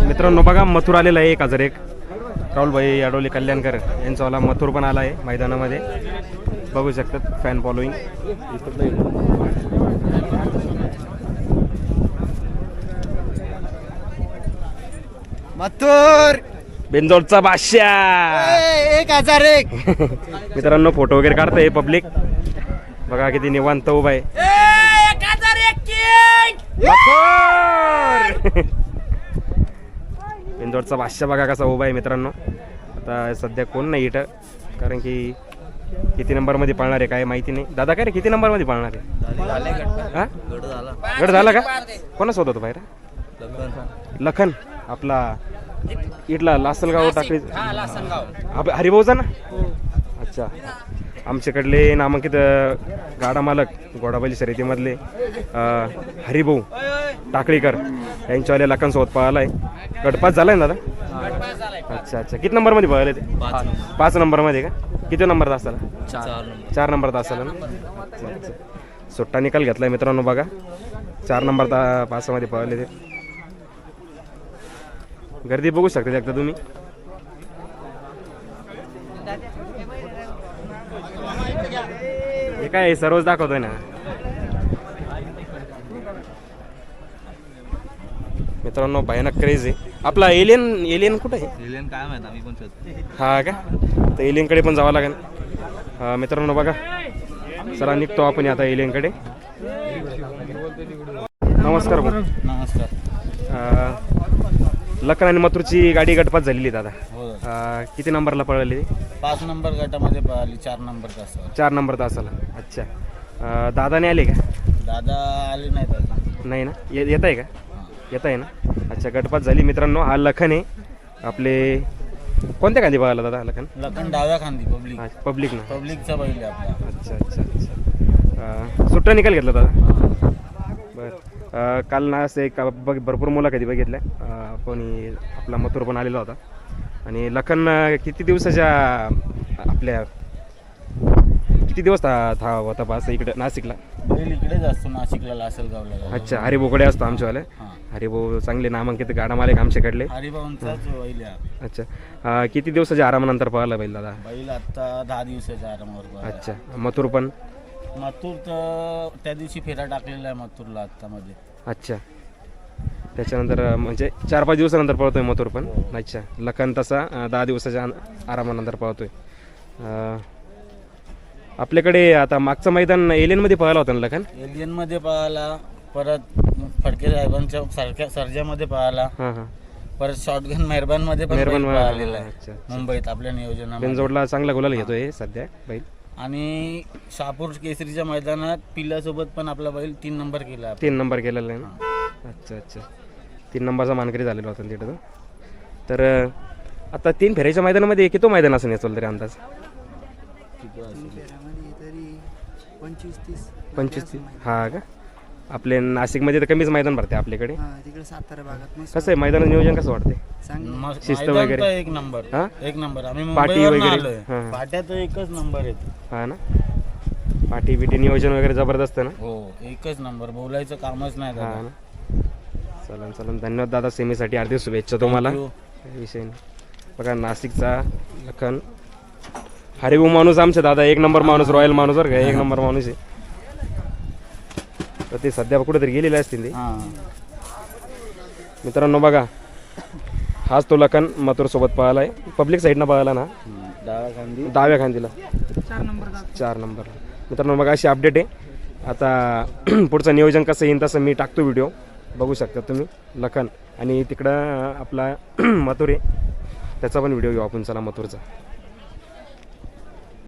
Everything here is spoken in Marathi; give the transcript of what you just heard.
मित्रांनो बघा मथुर आलेला आहे 1001 राहुलभाई आडोली कल्याणकर यांचावाला मथुर पण आला आहे मैदानामध्ये बघू शकतात फॅन फॉलोईंग मथुर बेंजोडचा बादशाह 1001 मित्रांनो फोटो वगैरे काढतंय पब्लिक बघा किती निवांत उभा आहे बेंजोडचा बादशाह बघा कसा उभा आहे मित्रांनो आता सध्या कोण नाही इथं कारण की किती नंबरमध्ये पाळणार आहे काय माहिती नाही दादा काय रे किती नंबरमध्ये पाळणार आहे गड झाला का कोणाच होता तो बाहेर लखन आपला इथला लासलगाव टाकळी हरिभाऊचा ना अच्छा आमच्याकडले नामांकित गाडा मालक घोडाबैल शर्यतीमधले हरिभाऊ टाकळीकर यांच्यावाल्या लखनसोबत पळाला आहे गटपास झाला आहे ना दादा अच्छा अच्छा किती नंबरमध्ये पळाले ते 5 नंबरमध्ये का किती नंबर तासाला 4 नंबर तासाला ना अच्छा अच्छा सुट्टा निकाल घेतलाय मित्रांनो बघा 4 नंबर पासामध्ये पळाले ते गर्दी बघू शकता एकदा तुम्ही हे काय सर्वच दाखवतोय ना मित्रांनो भयानक क्रेज आहे आपला एलियन कुठे आहे एलियन काय माहित आम्ही पण शोधतो हा का तर एलियनकडे पण जावं लागेल मित्रांनो बघा चला निघतो आपण आता एलियनकडे नमस्कार भाऊ नमस्कार लखन आणि मथुरची गाडी गटपात झालेली दादा हो किती नंबरला पळाली 5 नंबर गटामध्ये पळाली 4 नंबर तासावर 4 नंबर तासाला अच्छा दादाने आले का दादा आले नाहीत अजून नाही ना येत आहे का येत आहे ना अच्छा गटपात झाली मित्रांनो हा लखन आहे आपले कोणत्या खांदी पळाला दादा लखन डाव्या खांदी पब्लिक ना पब्लिकचा बैल आहे आपला अच्छा अच्छा अच्छा सुट्टा निकाल घेतला दादा बरं काल ना असं एक भरपूर मुलाखती बघितल्या कोणी आपला मथुर पण आलेला होता आणि लखन किती दिवसाच्या आपल्या किती दिवस होता पास इकडे नाशिकला बैल इकडेच असतो नाशिकला लासलगावला अच्छा हरिभाऊकडे असतो आमच्यावाले हरिभाऊ चांगले नामांकित गाडा मालक आमच्याकडले हरिभाऊंचाच बैल आहे अच्छा किती दिवसाच्या आरामानंतर पळाला बैल दादा बैल आता 10 दिवसाच्या आरामावर अच्छा मथुर पण मथुर तर त्या दिवशी फेरा टाकलेला आहे मथुरला आत्तामध्ये अच्छा त्याच्यानंतर म्हणजे 4-5 दिवसानंतर पळतोय मथुर पण अच्छा लखन तसा 10 दिवसाच्या आरामानंतर पळतोय आपल्याकडे आता मागचं मैदान एलियनमध्ये पळाला होता ना लखन एलियनमध्ये पळाला परत फडके साहेबांच्या सारख्या सर्जामध्ये पळाला परत शॉटगन मेहरबानमध्ये पण पळालेला आहे मुंबईत आपल्या नियोजनामध्ये बेंजोडला चांगला गुलाल घेतोय सध्या बैल आणि शहापूर केसरीच्या मैदानात पिल्लासोबत पण आपला बैल 3 नंबर केला 3 नंबर केलेला आहे ना अच्छा अच्छा 3 नंबरचा मानकरी झालेला होता तिथं तर आता 3 फेऱ्याच्या मैदानामध्ये किती मैदान असं नाही तरी अंदाज 25-30 हा का आपले नाशिकमध्ये तर कमीच मैदान भरते आपल्याकडे तिकडे सातारा भागात कसं आहे मैदानाचं नियोजन कसं वाटते शिस्त वगैरे एक नंबर आम्ही पाटी वगैरे पाट्या तर एकच नंबर आहेत हा ना पाटी बिटी नियोजन वगैरे जबरदस्त ना हो एकच नंबर बोलायचं कामच नाही हा ना चलन धन्यवाद दादा सेमीसाठी हार्दिक शुभेच्छा तुम्हाला विषय नाही बघा नाशिकचा लखन हरिभाऊ माणूस आमचे दादा 1 नंबर माणूस रॉयल माणूस बरं का 1 नंबर माणूस आहे तर ते सध्या कुठेतरी गेलेले असतील ते मित्रांनो बघा हाच तो लखन मथुर सोबत पळाला आहे पब्लिक साईडनं पळाला ना डाव्या खांदीला 4 नंबर मित्रांनो बघा अशी अपडेट आहे आता पुढचं नियोजन कसं येईल तसं मी टाकतो व्हिडिओ बघू शकता तुम्ही लखन आणि तिकडं आपला मथुर आहे त्याचा पण व्हिडिओ घेऊ आपण चला मथुरचा